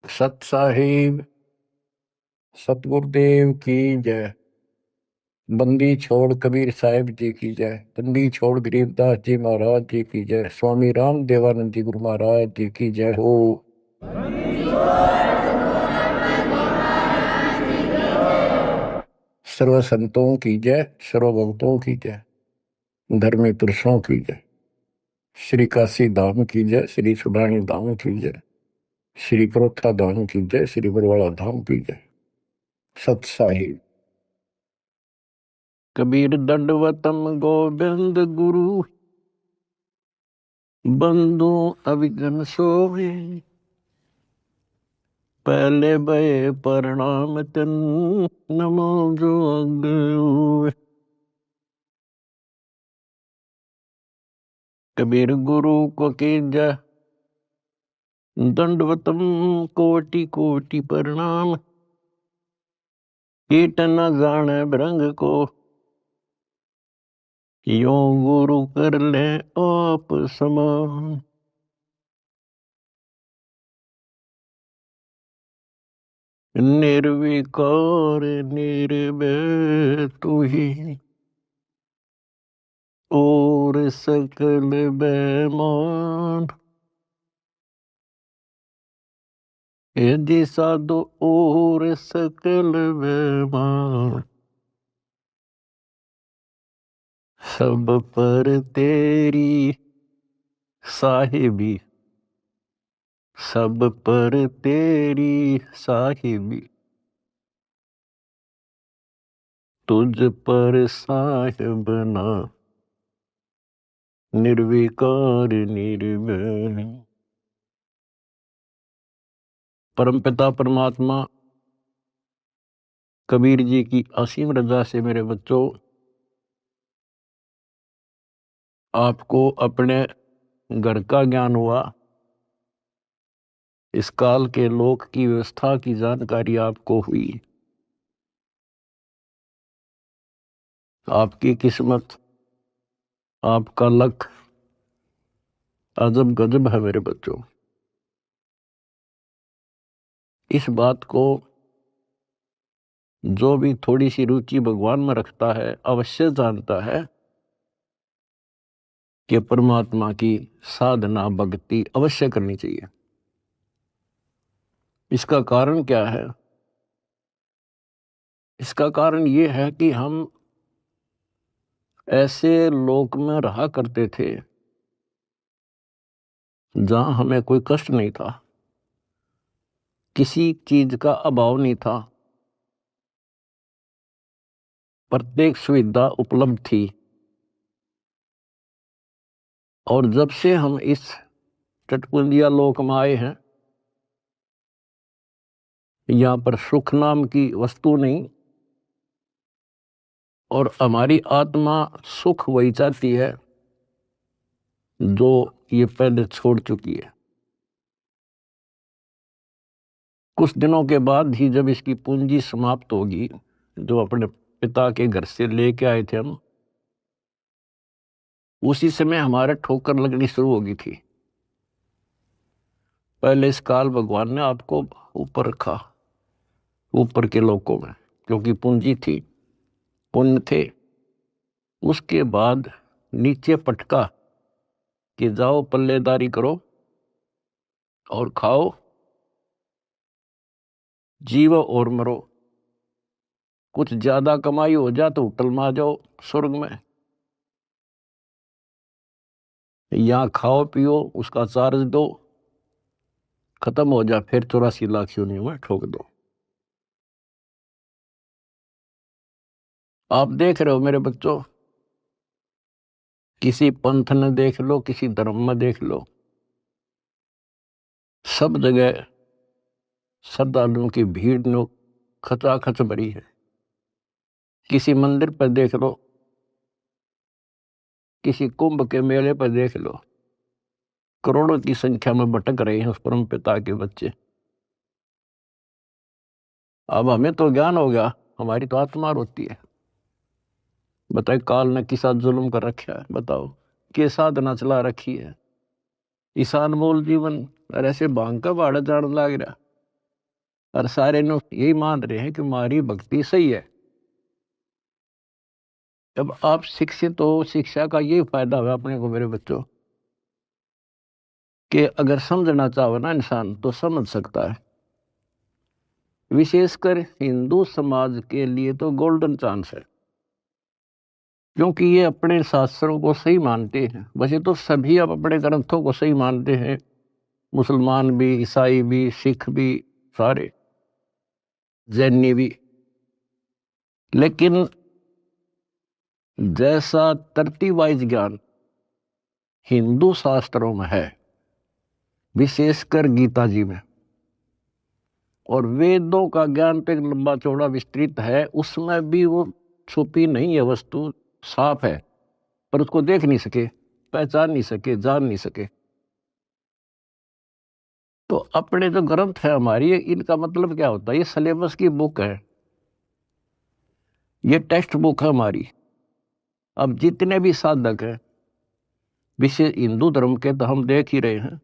सत साहिब सतगुरुदेव की जय। बंदी छोड़ कबीर साहिब जी की जय। बंदी छोड़ गरीबदास जी महाराज जी की जय। स्वामी राम देवानंद जी गुरु महाराज जी की जय हो। सर्व संतों की जय, सर्व भक्तों की जय, धर्मी पुरुषों की जय। श्री काशी धाम की जय, श्री सुडानी धाम की जय, श्री परोथा धाम की जय, श्री बरवाड़ा धाम की जय। सत साहिब। कबीर दंडवतम गोविंद गुरु, बंधु अभिगम सोवे। पहले भये प्रणाम तन, नमो जो अग्र। कबीर गुरु को कीजय दंडवतम, कोटि कोटि प्रणाम। कीट न जाने भृंग को, यो गुरु कर ले आप समान। निर्विकार निर्भय तू ही, और सकल बेमान। यदि साधु और सकल बेमान, सब पर तेरी साहिबी, सब पर तेरी साहिबी। तुझ पर साहिब ना, निर्विकार निर्भय। परमपिता परमात्मा कबीर जी की असीम रजा से मेरे बच्चों, आपको अपने घर का ज्ञान हुआ। इस काल के लोक की व्यवस्था की जानकारी आपको हुई। आपकी किस्मत, आपका लक अजब गजब है मेरे बच्चों। इस बात को जो भी थोड़ी सी रुचि भगवान में रखता है अवश्य जानता है कि परमात्मा की साधना भक्ति अवश्य करनी चाहिए। इसका कारण क्या है? इसका कारण ये है कि हम ऐसे लोक में रहा करते थे जहां हमें कोई कष्ट नहीं था, किसी चीज का अभाव नहीं था, प्रत्येक सुविधा उपलब्ध थी। और जब से हम इस चटकुंदिया लोक में आए हैं, यहां पर सुख नाम की वस्तु नहीं, और हमारी आत्मा सुख वही चाहती है जो ये पहले छोड़ चुकी है। कुछ दिनों के बाद ही जब इसकी पूंजी समाप्त होगी, जो अपने पिता के घर से लेके आए थे हम, उसी समय हमारे ठोकर लगनी शुरू होगी थी। पहले इस काल भगवान ने आपको ऊपर रखा, ऊपर के लोकों में, क्योंकि पूंजी थी, पुण्य थे। उसके बाद नीचे पटका कि जाओ पल्लेदारी करो और खाओ, जीवो और मरो। कुछ ज्यादा कमाई हो जा तो होटल में आ जाओ स्वर्ग में, यहाँ खाओ पियो, उसका चार्ज दो, खत्म हो जा, फिर 84 लाख योनियों में ठोक दो। आप देख रहे हो मेरे बच्चों, किसी पंथ ने देख लो, किसी धर्म में देख लो, सब जगह श्रद्धालुओं की भीड़ नो खचाखच भरी है। किसी मंदिर पर देख लो, किसी कुंभ के मेले पर देख लो, करोड़ों की संख्या में भटक रहे हैं उस परम पिता के बच्चे। अब हमें तो ज्ञान हो गया, हमारी तो आत्मा रोती है। बताए काल ने किसा जुल्म कर रखा है, बताओ के साधना चला रखी है। ईशान मोल जीवन और ऐसे भांग का भाड़ा जान लाग रहा। और सारे लोग यही मान रहे हैं कि हमारी भक्ति सही है। जब आप शिक्षित हो, शिक्षा का ये फायदा हुआ अपने को मेरे बच्चों, कि अगर समझना चाहो ना इंसान तो समझ सकता है। विशेषकर हिंदू समाज के लिए तो गोल्डन चांस है, क्योंकि ये अपने शास्त्रों को सही मानते हैं। वैसे तो सभी अब अपने ग्रंथों को सही मानते हैं, मुसलमान भी, ईसाई भी, सिख भी, सारे जैनी भी। लेकिन जैसा तरतीब वाइज ज्ञान हिंदू शास्त्रों में है, विशेषकर गीता जी में, और वेदों का ज्ञान पे लंबा चौड़ा विस्तृत है, उसमें भी वो छुपी नहीं है वस्तु, साफ है, पर उसको देख नहीं सके, पहचान नहीं सके, जान नहीं सके। तो अपने जो ग्रंथ है हमारी, इनका मतलब क्या होता है? ये सिलेबस की बुक है, ये टेक्स्ट बुक है हमारी। अब जितने भी साधक हैं विशेष हिंदू धर्म के, तो हम देख ही रहे हैं,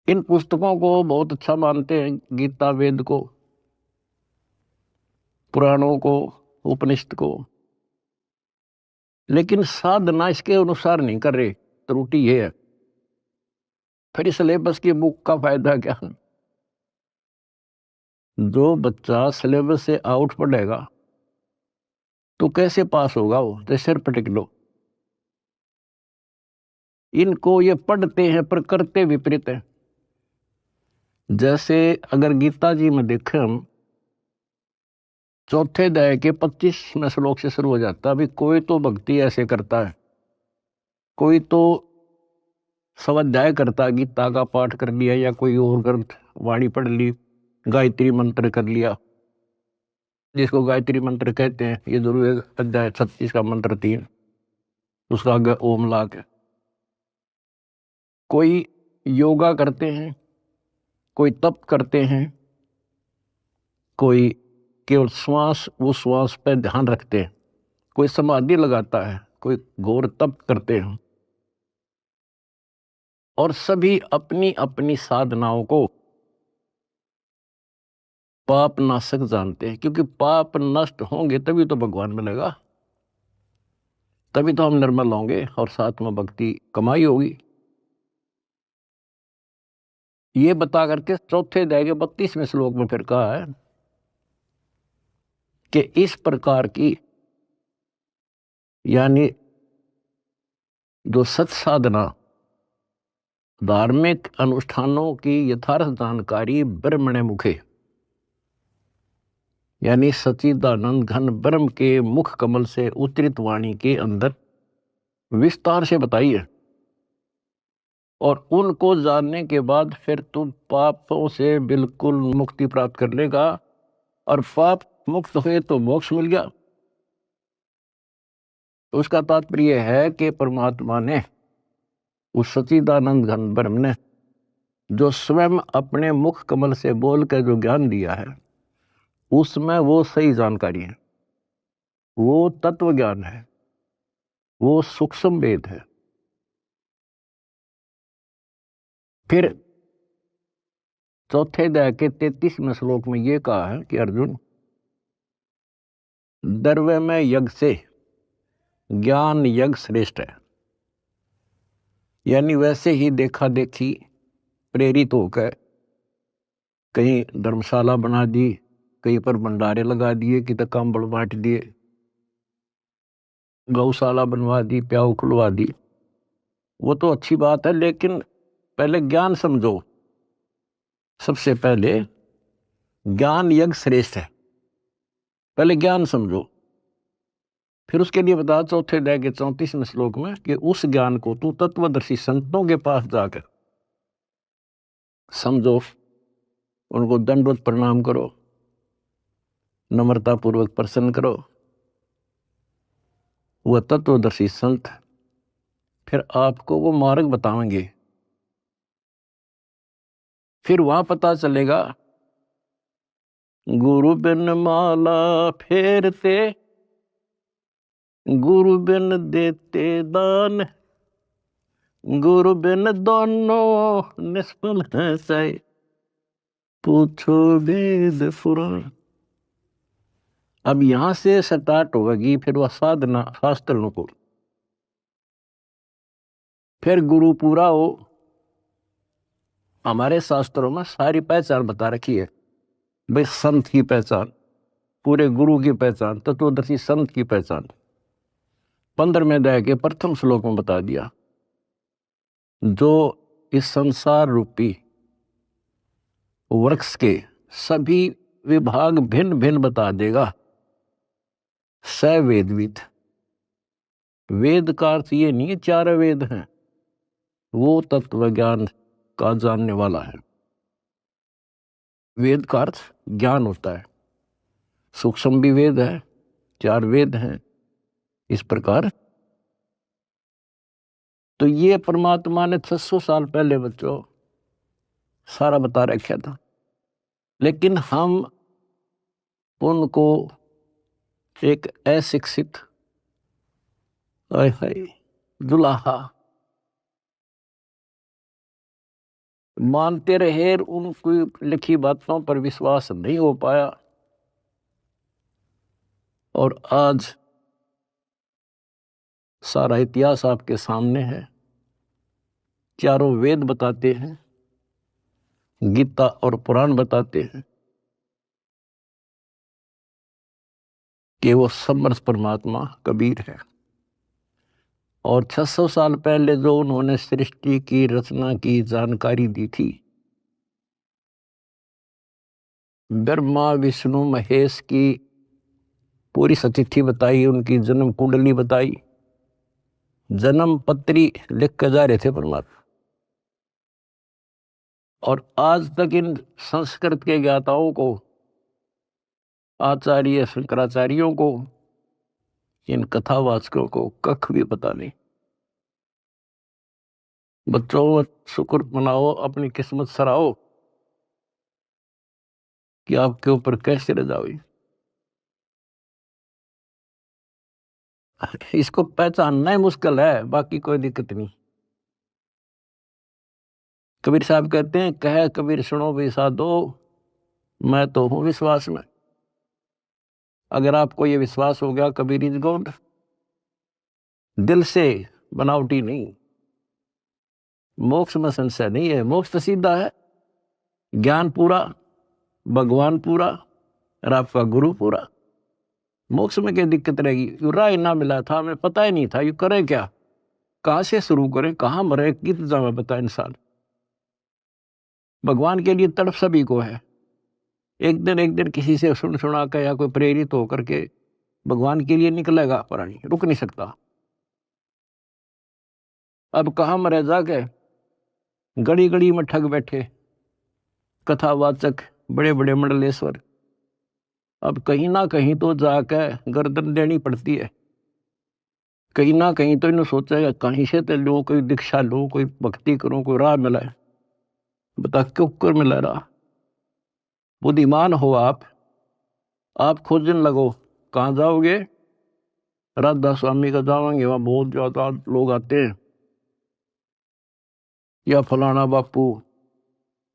इन पुस्तकों को बहुत अच्छा मानते हैं, गीता, वेद को, पुराणों को, उपनिषद को, लेकिन साधना इसके अनुसार नहीं कर रहे। त्रुटि ये है। फिर सिलेबस की बुक का फायदा क्या? जो बच्चा सिलेबस से आउट पढ़ेगा तो कैसे पास होगा? वो तो सिर पटक लो। इनको ये पढ़ते हैं पर करते विपरीत है। जैसे अगर गीता जी में देखें हम, चौथे अध्याय के 25वें श्लोक से शुरू हो जाता है। अभी कोई तो भक्ति ऐसे करता है, कोई तो स्वाध्याय करता, गीता का पाठ कर लिया या कोई और ग्रंथ वाणी पढ़ ली, गायत्री मंत्र कर लिया, जिसको गायत्री मंत्र कहते हैं। ये जरूर अध्याय 36 का मंत्र 3, उसका आगे ओम लाग है। कोई योगा करते हैं, कोई तप करते हैं, कोई केवल श्वास, वो श्वास पे ध्यान रखते हैं, कोई समाधि लगाता है, कोई घोर तप करते हैं। और सभी अपनी अपनी साधनाओं को पाप नाशक जानते हैं, क्योंकि पाप नष्ट होंगे तभी तो भगवान मिलेगा, तभी तो हम निर्मल होंगे और साथ में भक्ति कमाई होगी। ये बता करके चौथे अध्याय के 32वें श्लोक में फिर कहा है कि इस प्रकार की, यानी जो सत साधना, धार्मिक अनुष्ठानों की यथार्थ जानकारी ब्रह्मणे मुखे, यानी सच्चिदानंद घन ब्रह्म के मुख कमल से उतरित वाणी के अंदर विस्तार से बताई है। और उनको जानने के बाद फिर तुम पापों से बिल्कुल मुक्ति प्राप्त कर लेगा, और पाप मुक्त हुए तो मोक्ष मिल गया। तो उसका तात्पर्य है कि परमात्मा ने, उस सच्चिदानंद घन ब्रह्म ने, जो स्वयं अपने मुख कमल से बोल कर जो ज्ञान दिया है, उसमें वो सही जानकारी है, वो तत्व ज्ञान है, वो सूक्ष्म वेद है। फिर चौथे अध्याय के 33वें श्लोक में ये कहा है कि अर्जुन, द्रव्य में यज्ञ से ज्ञान यज्ञ श्रेष्ठ है। यानी वैसे ही देखा देखी प्रेरित होकर कहीं धर्मशाला बना दी, कहीं पर भंडारे लगा दिए, कि तो कंबल बांट दिए, गौशाला बनवा दी, प्याऊ खुलवा दी, वो तो अच्छी बात है, लेकिन पहले ज्ञान समझो। सबसे पहले ज्ञान यज्ञ श्रेष्ठ है, पहले ज्ञान समझो। फिर उसके लिए बता चौथे अध्याय के 34वें श्लोक में कि उस ज्ञान को तू तत्वदर्शी संतों के पास जाकर समझो, उनको दंडवत प्रणाम करो, नम्रता पूर्वक प्रसन्न करो। वह तत्वदर्शी संत फिर आपको वो मार्ग बताएंगे। फिर वहां पता चलेगा, गुरु बिन माला फेरते, गुरु बिन देते दान, गुरु बिन दोनों निष्फल है चाहे। पूछो वेद पुराण। अब यहां से स्टार्ट होगी फिर वह साधना शास्त्र अनुकूल। फिर गुरु पूरा हो। हमारे शास्त्रों में सारी पहचान बता रखी है भाई, संत की पहचान, पूरे गुरु की पहचान, तत्वदर्शी संत की पहचान 15वें अध्याय के प्रथम श्लोक में बता दिया। जो इस संसार रूपी वृक्ष के सभी विभाग भिन्न भिन्न बता देगा, स वेदविद। वेद का अर्थ ये नहीं 4 वेद हैं, वो तत्व ज्ञान का जानने वाला है। वेद का अर्थ ज्ञान होता है। सूक्ष्म भी वेद है, 4 वेद हैं इस प्रकार। तो ये परमात्मा ने 600 साल पहले बच्चों सारा बता रखा था, लेकिन हम उनको एक अशिक्षित दुलाहा मानते रहे, उनकी लिखी बातों पर विश्वास नहीं हो पाया। और आज सारा इतिहास आपके सामने है। 4 वेद बताते हैं, गीता और पुराण बताते हैं कि वो समर्थ परमात्मा कबीर है। और 600 साल पहले जो उन्होंने सृष्टि की रचना की जानकारी दी थी, ब्रह्मा विष्णु महेश की पूरी सतिथि बताई, उनकी जन्म कुंडली बताई, जन्म पत्री लिख के जा रहे थे परमात्मा। और आज तक इन संस्कृत के ज्ञाताओं को, आचार्य शंकराचार्यों को, इन कथावाचकों को कख भी पता नहीं। बच्चों शुक्र मनाओ, अपनी किस्मत सराहो कि आपके ऊपर कैसे रजा हुई। इसको पहचानना ही मुश्किल है, बाकी कोई दिक्कत नहीं। कबीर साहब कहते हैं, कह कबीर सुनो भी साधो, मैं तो हूं विश्वास में। अगर आपको ये विश्वास हो गया कबीर इज गॉड, दिल से, बनावटी नहीं, मोक्ष में संशय नहीं है। मोक्ष तो सीधा है, ज्ञान पूरा, भगवान पूरा और आपका गुरु पूरा। मोक्ष में क्या दिक्कत रहेगी? यू राय ना मिला था, हमें पता ही नहीं था यू करें क्या, कहां से शुरू करें, कहां मरे, कित जावे बता इंसान। भगवान के लिए तड़प सभी को है। एक दिन किसी से सुन सुना कर या कोई प्रेरित होकर के भगवान के लिए निकलेगा, प्राणी रुक नहीं सकता। अब कहां मरे जाके, गड़ी गड़ी में ठग बैठे कथावाचक, बड़े बड़े मंडलेश्वर। अब कहीं ना कहीं तो जाकर गर्दन देनी पड़ती है। कहीं ना कहीं तो इन्हें सोचेगा कहीं से तो लो, कोई दीक्षा लो, कोई भक्ति करो, कोई राह मिला है। बता क्यों कर मिला रहा? बुद्धिमान हो आप खोजने लगो। कहाँ जाओगे? राधा स्वामी का जाओगे, वहां बहुत ज्यादा लोग आते हैं, या फलाना बापू,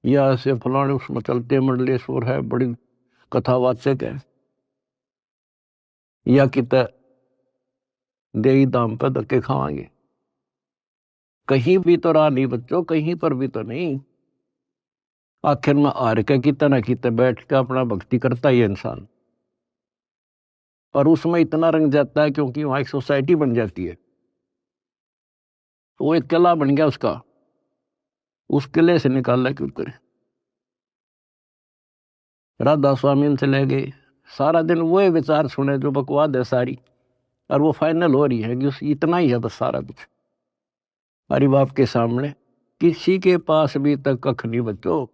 या ऐसे फलाने उसमें चलते मंडलेश्वर है, बड़ी कथावाचक है, या कित देवी दाम पर धक्के खावांगे। कहीं भी तो राह नहीं बच्चों, कहीं पर भी तो नहीं। आखिर में हार के कितना ना कितना बैठ के अपना भक्ति करता ही इंसान, और उसमें इतना रंग जाता है क्योंकि वहां एक सोसाइटी बन जाती है। वो एक किला बन गया उसका, उस किले से निकालना क्यों करे। राधा स्वामी से ले गए, सारा दिन वो विचार सुने जो बकवाद है सारी, और वो फाइनल हो रही है कि उस इतना ही है बस सारा कुछ। हरि बाप के सामने किसी के पास भी तक कख नहीं बच्चों।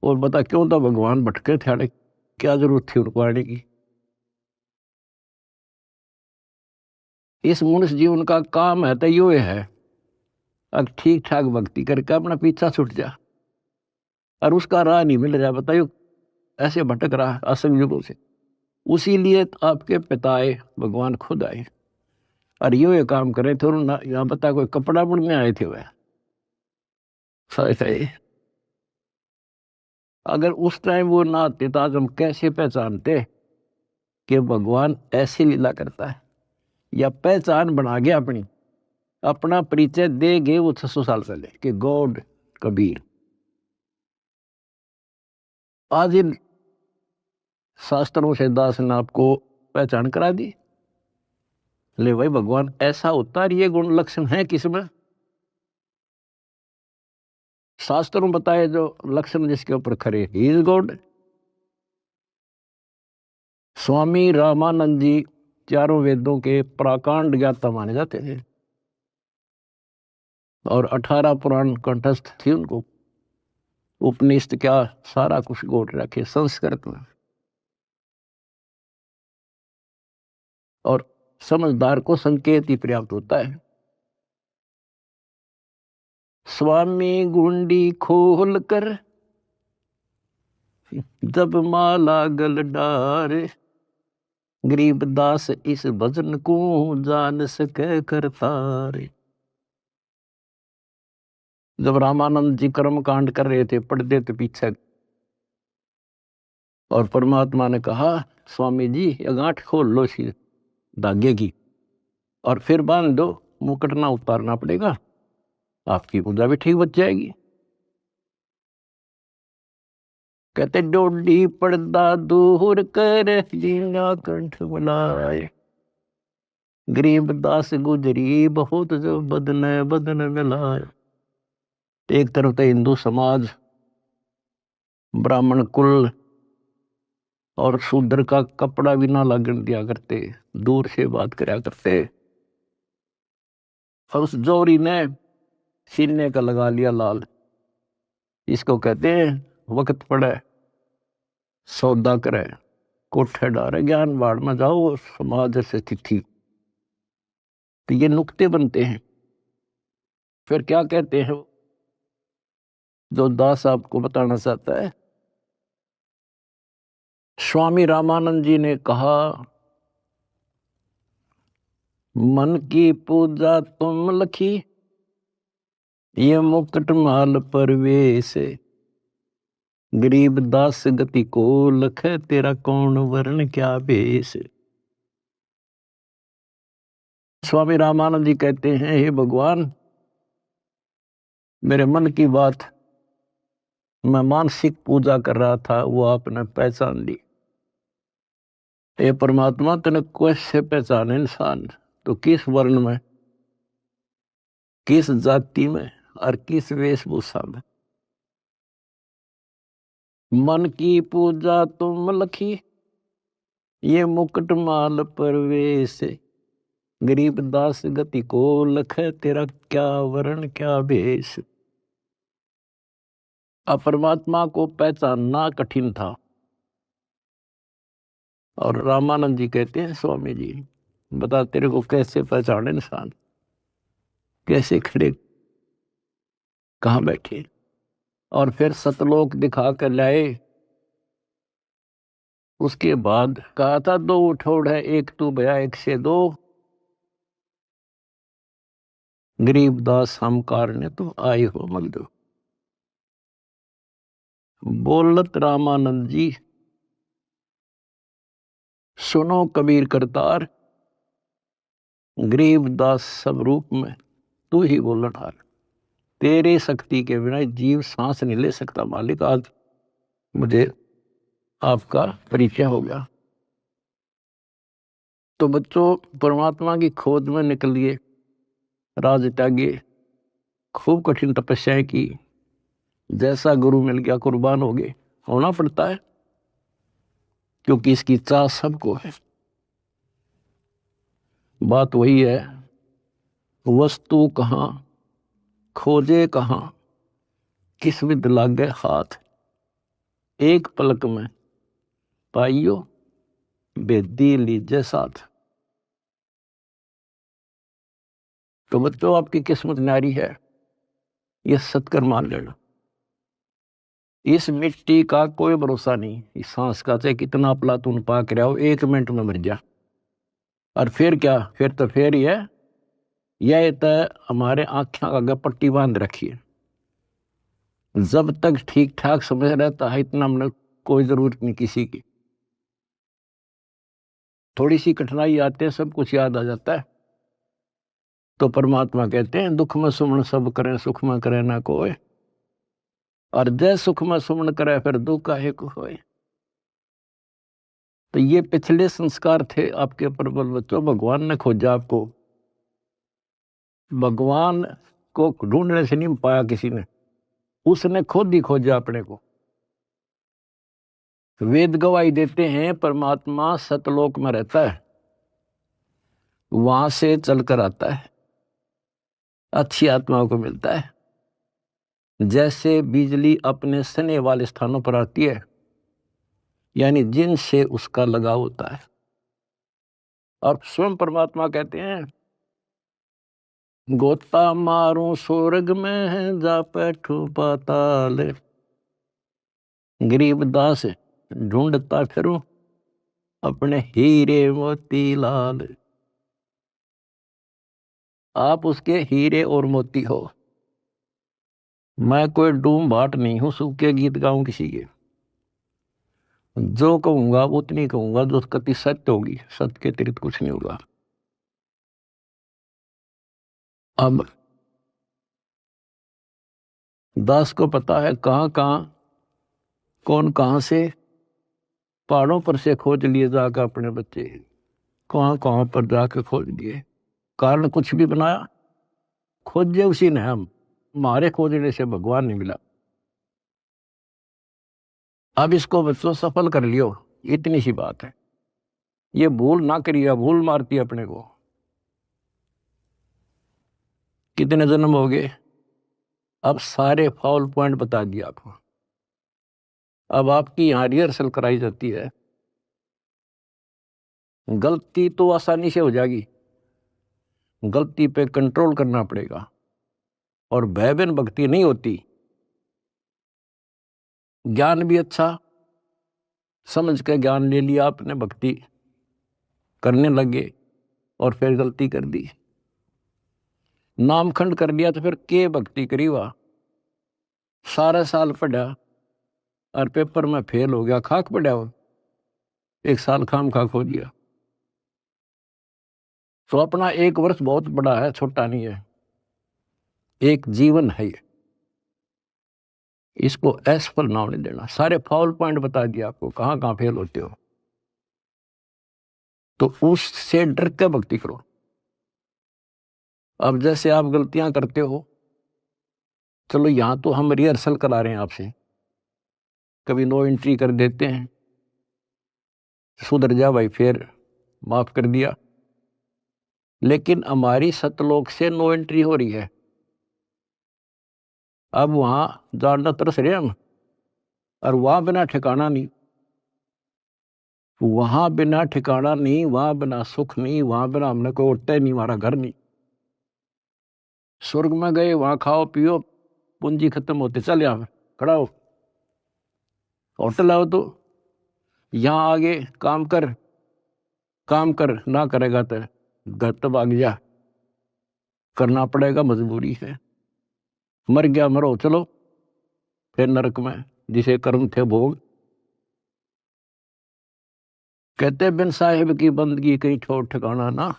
और बता क्यों तो भगवान भटके थे, क्या जरूरत थी उनको आने की। इस मनुष्य जीवन का काम है तो यो है, अब ठीक ठाक भक्ति करके अपना पीछा छूट जा, और उसका राह नहीं मिल रहा। बताइयो ऐसे भटक रहा है असंग युगों से। उसी लिए आपके पिताए भगवान खुद आए और ये काम करे थे। और यहाँ बता कोई कपड़ा बुनने आए थे वह, सही अगर उस टाइम वो ना आते तो आज हम कैसे पहचानते कि भगवान ऐसी लीला करता है, या पहचान बना गया अपनी, अपना परिचय दे गए वो 600 साल पहले कि गॉड कबीर। आज इन शास्त्रों से दास ने आपको पहचान करा दी। ले भाई भगवान ऐसा होता है, ये गुण लक्षण है किसमें? शास्त्रों बताए जो लक्षण जिसके ऊपर खरे, he is God. Swami Ramanand जी चारों वेदों के प्राकांड ज्ञाता माने जाते थे और 18 पुराण कंठस्थ थी उनको। उपनिषद क्या सारा कुछ गोट रखे संस्कृत में। और समझदार को संकेत ही पर्याप्त होता है। स्वामी गुंडी खोल कर जब माला गल डारे, गरीब दास इस भजन को जान सके करतारे। जब रामानंद जी कर्म कांड कर रहे थे, पढ़ते थे पीछे, और परमात्मा ने कहा स्वामी जी ये गांठ खोल लो सी धागे की और फिर बांध दो, मुकुट ना उतारना पड़ेगा, आपकी पूजा भी ठीक बच जाएगी। कहते डोडी पर्दा दूर कर लीला कंठ बुलाए, गरीब दास गुजरी बहुत जो बदन बदन मिलाए। एक तरफ तो हिंदू समाज, ब्राह्मण कुल और शूद्र का कपड़ा भी ना लगन दिया करते, दूर से बात कराया करते। और उस जोरी ने सीने का लगा लिया लाल। इसको कहते हैं वक्त पड़े सौदा करे, कोठे डारे ज्ञान बाढ़ में जाओ, समाज से तिथि। तो ये नुक्ते बनते हैं। फिर क्या कहते हैं जो दास आपको बताना चाहता है? स्वामी रामानंद जी ने कहा मन की पूजा तुम लखी, ये मुकुट माल परवेश, गरीब दास गति को लख, तेरा कौन वर्ण क्या भेष। स्वामी रामानंद जी कहते हैं हे भगवान, मेरे मन की बात मैं मानसिक पूजा कर रहा था, वो आपने पहचान ली। हे परमात्मा तने कैसे पहचाने इंसान, तो किस वर्ण में, किस जाति में और किस वेशभूषा में। मन की पूजा तुम लखी, ये मुकुट माल परवेश, गरीब दास गति को लख, तेरा क्या वर्ण क्या भेष। अब परमात्मा को पहचानना कठिन था। और रामानंद जी कहते हैं स्वामी जी बता तेरे को कैसे पहचाने इंसान, कैसे खड़े कहाँ बैठे। और फिर सतलोक दिखा कर लाए। उसके बाद कहा था दो उठोड़ है, एक तू भया एक से दो, गरीबदास हम कारने तुम आए हो मगदो। बोलत रामानंद जी सुनो कबीर करतार, गरीबदास सब रूप में तू ही बोलन हार। तेरे शक्ति के बिना जीव सांस नहीं ले सकता मालिक। आज मुझे आपका परिचय हो गया। तो बच्चों परमात्मा की खोज में निकलिए, राज त्यागे, खूब कठिन तपस्याएं की, जैसा गुरु मिल गया कुर्बान हो गए। होना पड़ता है क्योंकि इसकी चाह सबको है। बात वही है, वस्तु कहाँ खोजे कहाँ, किस विद लागे हाथ, एक पलक में पाइयो बेदी लीजे साथ। तो बच्चों आपकी किस्मत नारी है, ये सत्कर मान लेना। इस मिट्टी का कोई भरोसा नहीं, इस सांस का चाहे कितना प्लातून पाक रहा हो, 1 मिनट में मर जा। और फिर क्या, फिर तो फिर ही है, यह तो हमारे आंखें का आगे पट्टी बांध रखी है। जब तक ठीक ठाक समझ रहता है इतना हमने कोई जरूरत नहीं किसी की। थोड़ी सी कठिनाई आते हैं सब कुछ याद आ जाता है। तो परमात्मा कहते हैं दुख में सुमन सब करें सुख में करे ना कोई, और जय सुख में सुमन करे फिर दुख काहे को होए। तो ये पिछले संस्कार थे आपके प्रबल बच्चों। भगवान ने खोजा आपको, भगवान को ढूंढने से नहीं पाया किसी ने, उसने खुद ही खोजा अपने को। वेद गवाही देते हैं परमात्मा सतलोक में रहता है, वहां से चलकर आता है, अच्छी आत्माओं को मिलता है। जैसे बिजली अपने सने वाले स्थानों पर आती है, यानी जिनसे उसका लगाव होता है। और स्वयं परमात्मा कहते हैं गोता मारो स्वर्ग में है जा बैठो पाताल, गरीबदास ढूंढता फिरूं अपने हीरे मोती लाल। आप उसके हीरे और मोती हो। मैं कोई डूम भाट नहीं हूं सूखे गीत गाऊं किसी के। जो कहूंगा उतनी कहूंगा जो कति सत्य होगी, सत्य के अतिरिक्त कुछ नहीं होगा। अब दास को पता है कहां कहां कौन कहां से पहाड़ों पर से खोज लिए जाकर अपने बच्चे, कहां कहां पर जाकर खोज लिए। कारण कुछ भी बनाया, खोजे उसी ने। हम हमारे खोजने से भगवान नहीं मिला। अब इसको बच्चों सफल कर लियो, इतनी सी बात है। ये भूल ना करिए, भूल मारती है अपने को। कितने जन्म हो गए, अब सारे फाउल पॉइंट बता दिए आपको। अब आपकी यहां रिहर्सल कराई जाती है। गलती तो आसानी से हो जाएगी, गलती पे कंट्रोल करना पड़ेगा। और भयबीन भक्ति नहीं होती। ज्ञान भी अच्छा समझ के ज्ञान ले लिया आपने, भक्ति करने लगे और फिर गलती कर दी, नामखंड कर लिया, तो फिर के भक्ति करी। वह सारा साल पढ़ा और पेपर में फेल हो गया, खाक पड़ा वो, एक साल खाम खाक हो दिया। तो अपना एक वर्ष बहुत बड़ा है, छोटा नहीं है, एक जीवन है ये। इसको असफल नाम नहीं देना। सारे फाउल पॉइंट बता दिया आपको, कहां कहां फेल होते हो। तो उससे डर के भक्ति करो। अब जैसे आप गलतियां करते हो, चलो यहां तो हम रिहर्सल करा रहे हैं आपसे, कभी नो एंट्री कर देते हैं, सुधर जा भाई, फिर माफ कर दिया। लेकिन हमारी सतलोक से नो एंट्री हो रही है। अब वहां जानना तरस रहे हम, और वहां बिना ठिकाना नहीं, वहां बिना ठिकाना नहीं, वहां बिना सुख नहीं, वहां बिना हमने कोई उठता नहीं, हमारा घर नहीं। स्वर्ग में गए, वहां खाओ पियो, पूंजी खत्म होते, चल यहां खड़ा हो, होटल आओ, तो यहां आगे काम कर, काम कर ना करेगा तो घर तो भाग जा, करना पड़ेगा, मजबूरी है। मर गया मरो, चलो फिर नरक में जिसे कर्म थे भोग। कहते बिन साहिब की बंदगी कहीं ठोर ठिकाना ना।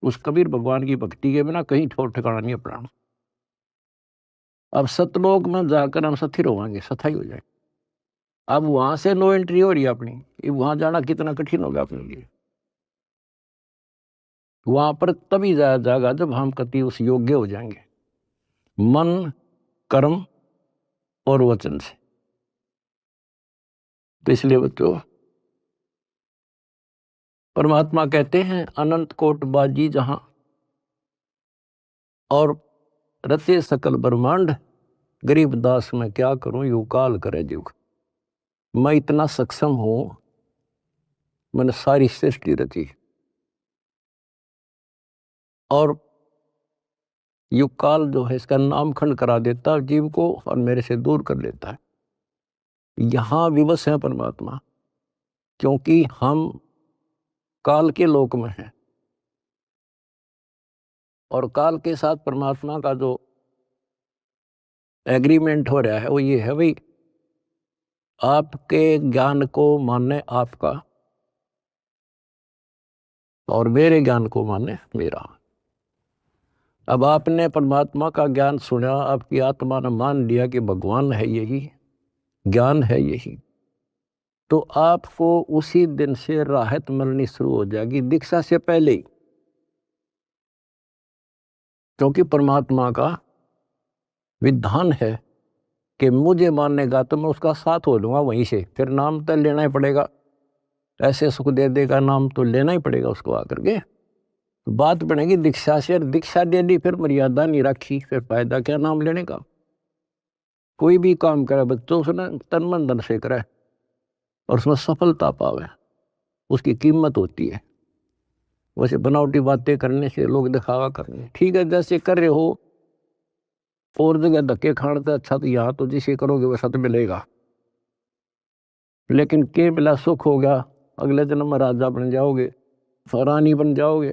उस कबीर भगवान की भक्ति के बिना कहीं ठोर ठिकाना नहीं अपना। अब सतलोक में जाकर हम स्थिर होंगे, सथाई हो जाए। अब वहां से नो एंट्री हो रही है अपनी, वहां जाना कितना कठिन होगा अपने लिए। वहां पर तभी जाया जाएगा जब हम कति उस योग्य हो जाएंगे, मन कर्म और वचन से। तो इसलिए बच्चों परमात्मा कहते हैं अनंत कोट बाजी जहां और रचे सकल ब्रह्मांड, गरीब दास मैं क्या करूं यू काल करे जुग। मैं इतना सक्षम हूं, मैंने सारी सृष्टि रची और युग काल जो है इसका नामखंड करा देता है जीव को और मेरे से दूर कर लेता है। यहां विवश है परमात्मा, क्योंकि हम काल के लोक में हैं और काल के साथ परमात्मा का जो एग्रीमेंट हो रहा है वो ये है भाई, आपके ज्ञान को माने आपका और मेरे ज्ञान को माने मेरा। अब आपने परमात्मा का ज्ञान सुना, आपकी आत्मा ने मान लिया कि भगवान है यही, ज्ञान है यही, तो आपको उसी दिन से राहत मिलनी शुरू हो जाएगी, दीक्षा से पहले ही। क्योंकि परमात्मा का विधान है कि मुझे मानेगा तो मैं उसका साथ हो लूंगा वहीं से, फिर नाम तो लेना ही पड़ेगा, ऐसे सुख दे देगा नाम तो लेना ही पड़ेगा उसको आकर के। बात बनेगी दीक्षा से, दीक्षा दे ली फिर मर्यादा नहीं रखी, फिर फायदा क्या नाम लेने का। कोई भी काम करे बच्चों से ना तन मन धन से करे और उसमें सफलता पावे, उसकी कीमत होती है। वैसे बनावटी बातें करने से, लोग दिखावा करने, ठीक है जैसे कर रहे हो और जगह धक्के खाने से अच्छा तो यहाँ तो जिसे करोगे वैसा तो मिलेगा, लेकिन के मिला सुख होगा, अगले जन्म में राजा बन जाओगे, रानी बन जाओगे।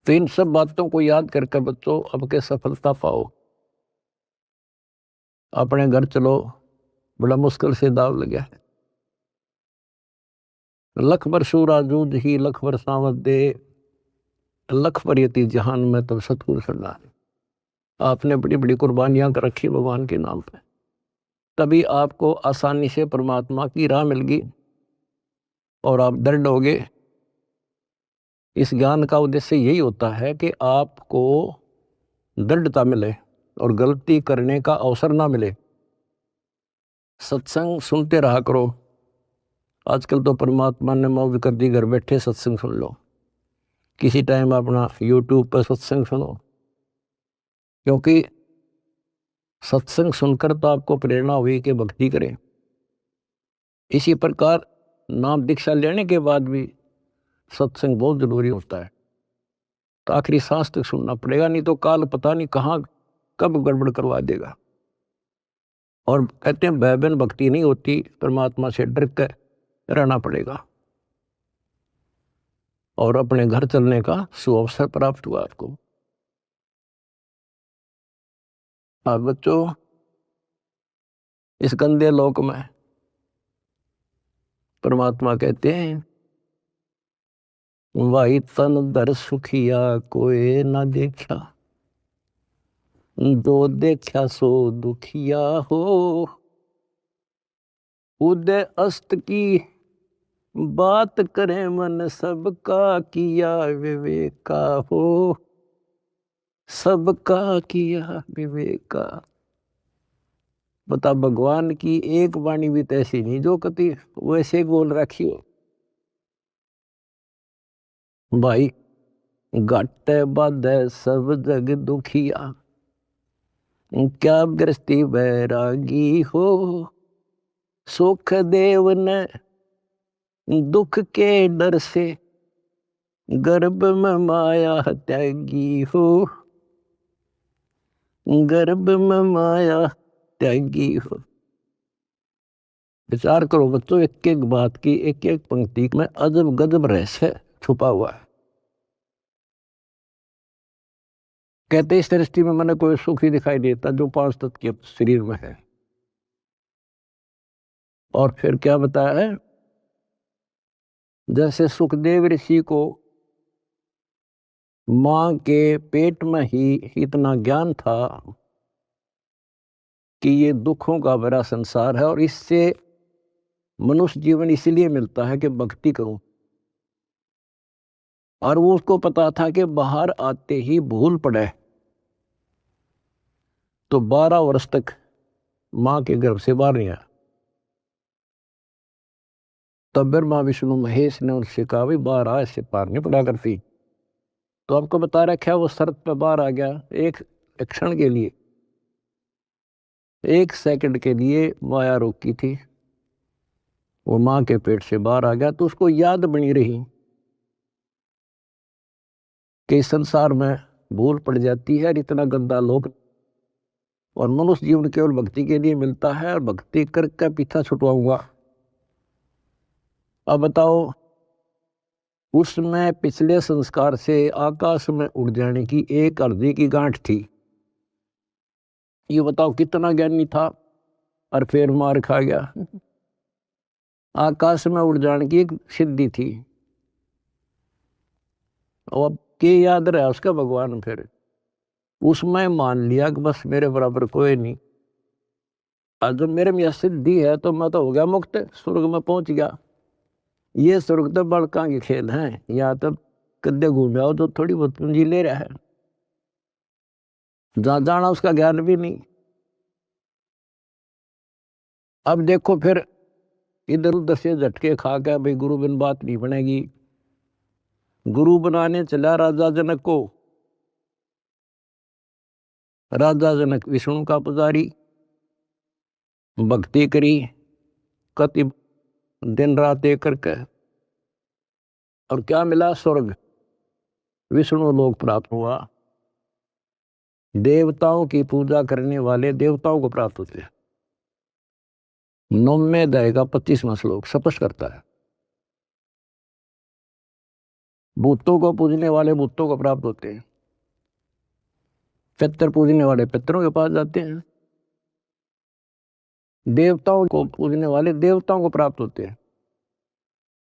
तो इन सब बातों को याद करके बच्चों अब के सफलता पाओ। अपने घर चलो, बड़ा मुश्किल से दाव लगे, लख बरसू राजूद ही लख बरसावत दे, लख बरियती जहान में तब सतगुरु सरदार। आपने बड़ी बड़ी कुर्बानियां कर रखी भगवान के नाम पे, तभी आपको आसानी से परमात्मा की राह मिल गई और आप दृढ़ हो गए। इस ज्ञान का उद्देश्य यही होता है कि आपको दृढ़ता मिले और गलती करने का अवसर ना मिले। सत्संग सुनते रहा करो। आजकल तो परमात्मा ने मौज कर दी, घर बैठे सत्संग सुन लो, किसी टाइम अपना यूट्यूब पर सत्संग सुनो, क्योंकि सत्संग सुनकर तो आपको प्रेरणा हुई कि भक्ति करें। इसी प्रकार नाम दीक्षा लेने के बाद भी सत्संग बहुत जरूरी होता है, तो आखिरी सांस तक सुनना पड़ेगा, नहीं तो काल पता नहीं कहाँ कब गड़बड़ करवा देगा। और कहते हैं भयबीन भक्ति नहीं होती, परमात्मा से डर कर रहना पड़ेगा और अपने घर चलने का सुअवसर प्राप्त हुआ आपको। अब बच्चों इस गंदे लोक में परमात्मा कहते हैं, वाई तन दर सुखिया कोई ना देखा, दो देखा सो दुखिया हो, उदय अस्त की बात करे मन सबका किया विवेका हो, सबका किया विवेका। बता भगवान की एक वाणी भी तो ऐसी नहीं जो कति वैसे बोल रखी हो। भाई घाटे बाधे सब जग दुखिया, क्या गृहस्थी बैरागी हो, सुख देव ने दुख के डर से गर्भ में माया त्यागी हो, गर्भ में माया त्यागी हो। विचार करो बच्चों, एक एक बात की, एक एक पंक्ति में अजब गजब रहस्य छुपा हुआ है। कहते इस दृष्टि में मैंने कोई सुख ही दिखाई देता जो 5 तत्व के शरीर में है। और फिर क्या बताया है, जैसे सुखदेव ऋषि को मां के पेट में ही इतना ज्ञान था कि ये दुखों का भरा संसार है और इससे मनुष्य जीवन इसलिए मिलता है कि भक्ति करूं, और वो उसको पता था कि बाहर आते ही भूल पड़े तो 12 वर्ष तक मां के गर्भ से बाहर नहीं आया। तब ब्रह्मा विष्णु महेश ने उनसे कहा भाई बाहर आ, इससे पार नहीं पड़ा करती। तो आपको बता रखा है वो शर्त पे बाहर आ गया, एक क्षण के लिए, 1 सेकंड के लिए माया रोकी थी, वो मां के पेट से बाहर आ गया। तो उसको याद बनी रही कि इस संसार में भूल पड़ जाती है, इतना गंदा लोक, और मनुष्य जीवन केवल भक्ति के लिए मिलता है और भक्ति करके पीछा छुटवाऊंगा। अब बताओ, उसमें पिछले संस्कार से आकाश में उड़ जाने की एक अर्धी की गांठ थी, ये बताओ कितना ज्ञानी था और फिर मार खा गया। आकाश में उड़ जाने की एक सिद्धि थी, और अब के याद रहा उसका भगवान, फिर उसमें मान लिया कि बस मेरे बराबर कोई नहीं। और जब मेरे में यह सिद्धि है तो मैं तो हो गया मुक्त, स्वर्ग में पहुंच गया। ये स्वर्ग तो बड़का के खेल हैं, यहाँ तो कद्दे घूम आओ तो थोड़ी बहुत पूंजी ले रहा है, जहां जाना उसका ज्ञान भी नहीं। अब देखो फिर इधर उधर से झटके खा के भाई गुरु बिन बात नहीं बनेगी। गुरु बनाने चला राजा जनक को। राजा जनक विष्णु का पुजारी, भक्ति करी कति दिन रात एक करके, और क्या मिला? स्वर्ग, विष्णु लोक प्राप्त हुआ। देवताओं की पूजा करने वाले देवताओं को प्राप्त होते हैं। 9वें अध्याय का 25वां श्लोक स्पष्ट करता है। भूतों को पूजने वाले भूतों को प्राप्त होते हैं, पितर पूजने वाले पितरों के पास जाते हैं, देवताओं को पूजने वाले देवताओं को प्राप्त होते हैं।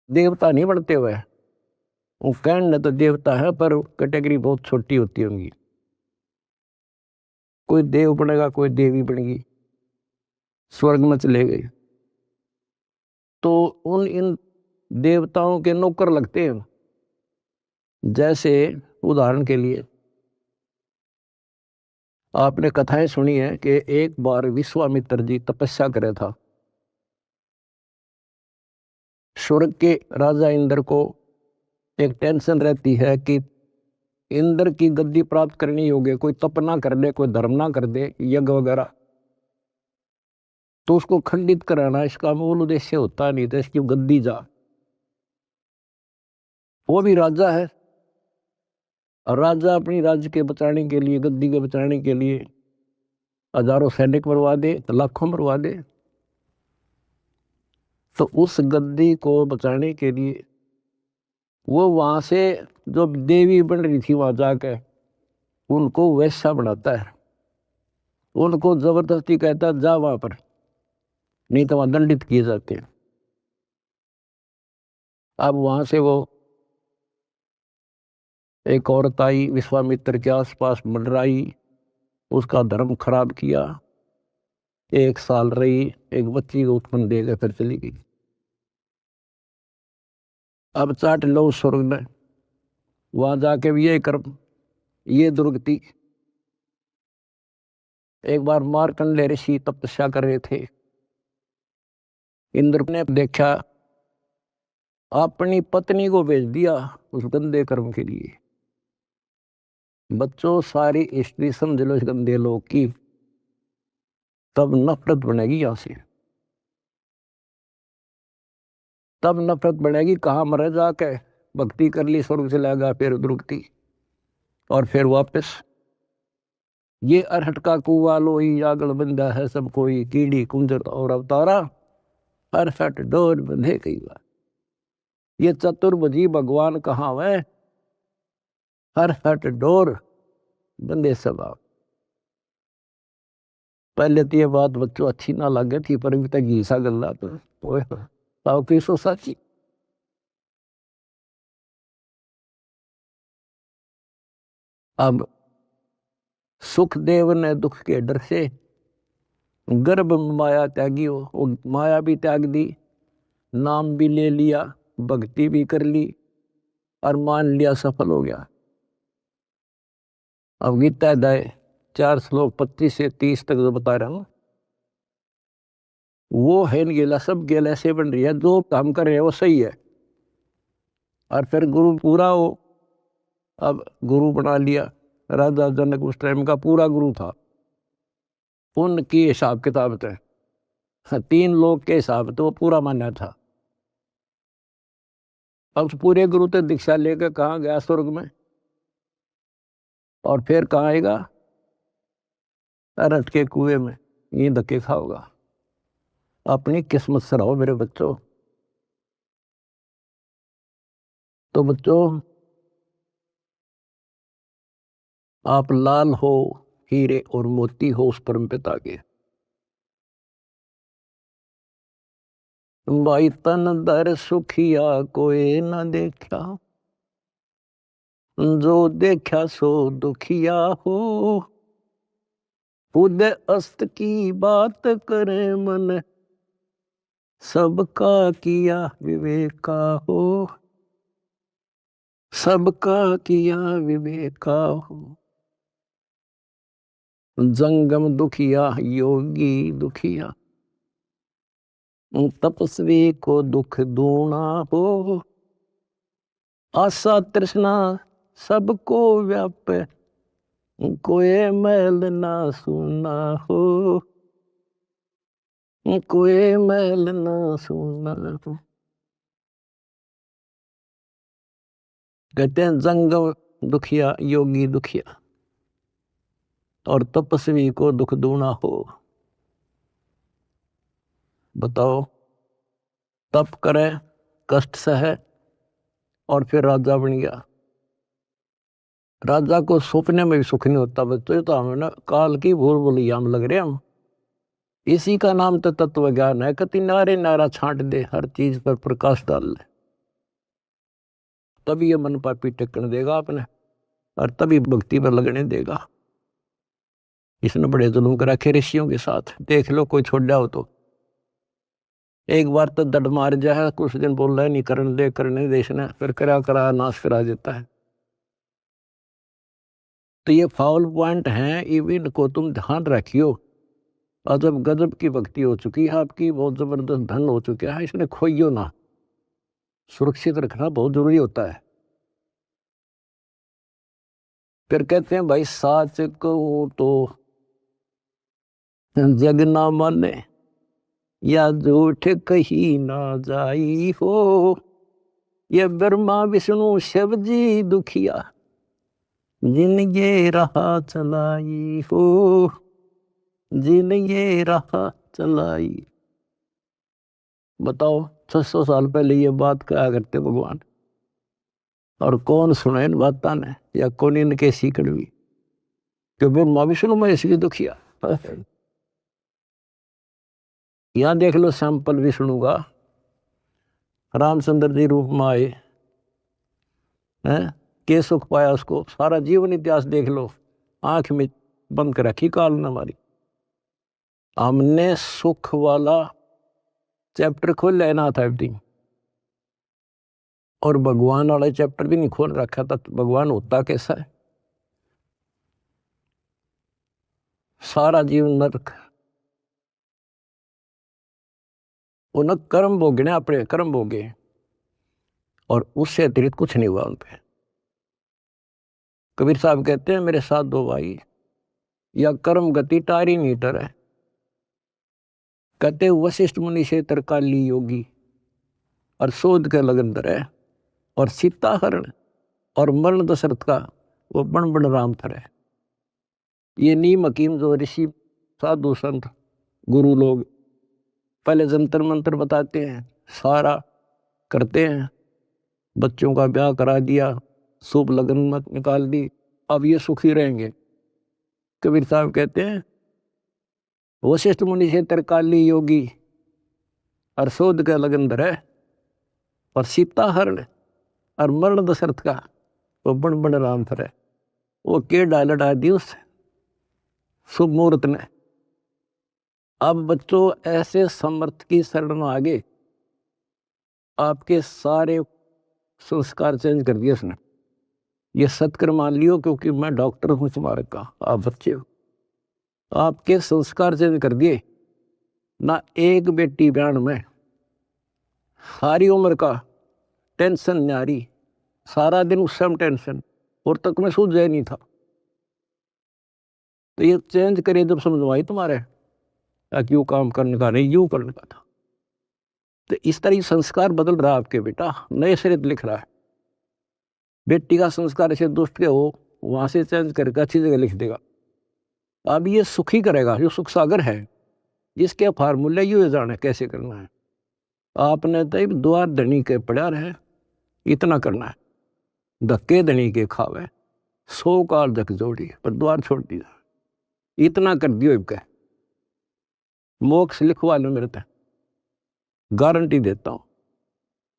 देवता नहीं बनते हुए, वो कहने तो देवता है पर कैटेगरी बहुत छोटी होती है उनकी। कोई देव बनेगा, कोई देवी बनेगी, स्वर्ग में चले गए तो उन इन देवताओं के नौकर लगते हैं। जैसे उदाहरण के लिए आपने कथाएं सुनी है कि एक बार विश्वामित्र जी तपस्या करे था। स्वर्ग के राजा इंद्र को एक टेंशन रहती है कि इंद्र की गद्दी प्राप्त करनी होगी, कोई तप ना कर दे, कोई धर्म ना कर दे, यज्ञ वगैरह, तो उसको खंडित कराना इसका मूल उद्देश्य होता नहीं था, इसकी गद्दी जा। वो भी राजा है, और राजा अपनी राज्य के बचाने के लिए, गद्दी के बचाने के लिए हजारों सैनिक मरवा दे, लाखों मरवा दे। तो उस गद्दी को बचाने के लिए वो वहां से जो देवी बन रही थी वहां जाकर उनको वैसा बनाता है, उनको जबरदस्ती कहता है जा वहां पर, नहीं तो वहां दंडित किए जाते हैं। अब वहां से वो एक औरत आई, विश्वामित्र के आसपास मंडराई, उसका धर्म खराब किया, 1 साल रही, एक बच्ची को उत्पन्न देकर फिर चली गई। अब चाट लो स्वर्ग में, वहां जाके भी ये कर्म, ये दुर्गति। एक बार मार्कंडेय ऋषि तपस्या कर रहे थे, इंद्र ने देखा, अपनी पत्नी को भेज दिया उस गंदे कर्म के लिए। बच्चों सारी स्त्री समझ लो इस गंदे लोग की, तब नफरत बनेगी यहां से, तब नफरत बनेगी। कहाँ मरे जाके, भक्ति कर ली स्वर्ग से लगा, फिर दुर्गति, और फिर वापस ये अरहट का कुआ लोई आगल बंदा है सब कोई, कीड़ी कुंजर और अवतारा, अरहट डोर बंधे कई बार। ये चतुर्भुजी भगवान कहाँ है? अरहट डोर बंदे सब आप। पहले तो ये बात बच्चों अच्छी ना लगे थी, पर अभी तक घीसा गल्ला तो किसो साची। अब सुखदेव ने दुख के डर से गर्भ में माया त्यागी हो, वो माया भी त्याग दी, नाम भी ले लिया, भक्ति भी कर ली, और मान लिया सफल हो गया। अब गीता अध्याय 4 श्लोक 25 से 30 तक जो बता रहा हूं, वो है गेला, सब गेला ऐसे बन रही है, जो काम कर रहे हैं वो सही है, और फिर गुरु पूरा हो। अब गुरु बना लिया, राजा जनक उस टाइम का पूरा गुरु था, उनकी हिसाब किताब थे, 3 लोग के हिसाब तो वो पूरा माना था। अब पूरे गुरु तो दीक्षा लेकर कहाँ गया? स्वर्ग में। और फिर कहाँ आएगा? अरहट के कुएं में, ये धक्के खाओगा। अपनी किस्मत से रहो मेरे बच्चों। तो बच्चों, आप लाल हो, हीरे और मोती हो उस परम पिता के। भाई तन दर सुखिया कोई न देखा, जो देखा सो दुखिया हो। उदय अस्त की बात करे मन, सबका किया विवेका हो। सबका किया विवेका हो। जंगम दुखिया योगी दुखिया, तपस्वी को दुख दूना हो। आशा तृष्णा सबको व्यापे, कोई मैल ना सुना हो। कोई मैल ना सुना हो। कहते हैं जंगम दुखिया योगी दुखिया और तपस्वी को दुख दूना हो। बताओ, तप करे, कष्ट सहे और फिर राजा बन गया। राजा को सपने में भी सुख नहीं होता। बच्चों तो हमें ना काल की भूल भुलैया में लग रहे हम। इसी का नाम तो तत्व ज्ञान है। कति नारे नारा छांट दे, हर चीज पर प्रकाश डाल ले, तभी ये मन पापी टेकने देगा आपने, और तभी भक्ति पर लगने देगा। इसने बड़े जुल्म कर रखे ऋषियों के साथ। देख लो कोई छोड़ हो तो एक बार तो दड मार जाए, कुछ दिन बोल रहा है नहीं करने दे इसने, फिर करा नाश करा देता है। तो ये फाउल पॉइंट हैं, इवन को तुम ध्यान रखियो। अजब गजब की भक्ति हो चुकी है आपकी, बहुत जबरदस्त धन हो चुका है, इसने खोइयो ना। सुरक्षित रखना बहुत जरूरी होता है। फिर कहते हैं भाई साच कहूं तो जग ना माने, या झूठ कही ना जाई हो। ये ब्रह्मा विष्णु शिव जी दुखिया, जिन ये राह चलाई हो। जिन ये राह चलाई। बताओ 600 साल पहले ये बात कहा करते भगवान, और कौन सुने इन बातों ने, या कौन इनके सीकड़ भी कि ब्रह्मा विष्णु में इसलिए दुखिया। यहां देख लो सैंपल विष्णु का, रामचंद्र जी रूप में आए हैं, के सुख पाया उसको। सारा जीवन इतिहास देख लो, आंख में बंद कर रखी काल ने हमारी। हमने सुख वाला चैप्टर खोल लेना था अभी, और भगवान वाला चैप्टर भी नहीं खोल रखा था। तो भगवान होता कैसा है? सारा जीवन नरक। उन कर्म भोगने, अपने कर्म भोगे, और उससे अतिरिक्त कुछ नहीं हुआ उन पे। कबीर साहब कहते हैं मेरे साथ दो भाई, या कर्म गति टारी नहीं टरे। कहते वशिष्ठ मुनि से तरकाली योगी, और शोध के लगन धरे, और सीता हरण और मरण दशरथ का वो बण बण राम थरे। ये नीम हकीम जो ऋषि साधु संत गुरु लोग पहले जंतर मंत्र बताते हैं, सारा करते हैं, बच्चों का ब्याह करा दिया, शुभ लगन मत निकाल दी, अब ये सुखी रहेंगे। कबीर साहब कहते हैं वशिष्ठ मुनि से तरकाली योगी, और शोध का लगन धरे, और सीता हरण और मरण दशरथ का वो बण बण राम थरे। वो के डाल दी उस शुभ मुहूर्त ने। अब बच्चों ऐसे समर्थ की शरण में आगे आपके सारे संस्कार चेंज कर दिए उसने। ये सत्कर मान लियो, क्योंकि मैं डॉक्टर हूं तुम्हारे का, आप बच्चे हो। आपके संस्कार चेंज कर दिए ना। एक बेटी बयान में सारी उम्र का टेंशन न्यारी, सारा दिन उस समय टेंशन, और तक में सूझ जाए नहीं था। तो ये चेंज करे जब समझवाई तुम्हारे, ताकि यूँ काम करने का नहीं, यूँ करने का था। तो इस तरह संस्कार बदल रहा है आपके बेटा, नए सिरे लिख रहा है। बेटी का संस्कार ऐसे दुष्ट के हो, वहां से चेंज करके अच्छी जगह लिख देगा। अब ये सुखी करेगा, जो सुख सागर है, जिसके फार्मूले यू जाने कैसे करना है। आपने तो द्वार धनी के पड़ा रहे, इतना करना है। धक्के धनी के खावे, 100 काल धक जोड़ी, पर द्वार छोड़ दिया। इतना कर दियो इनका, मोक्ष लिखवा लो मेरे तक, गारंटी देता हूं।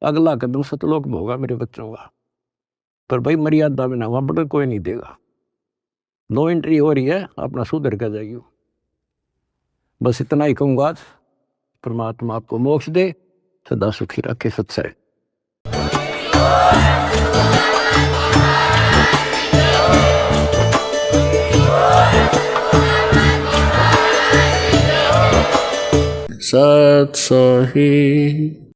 अगला कदम सतलोक में होगा मेरे बच्चों का, पर भाई मर्यादा में ना, वहां बड़ा कोई नहीं देगा। नो एंट्री हो रही है, अपना सुधर कर जाइयो। बस इतना ही कहूंगा आज। परमात्मा आपको मोक्ष दे, सदा सुखी रखे। सत्सय। सत्सही।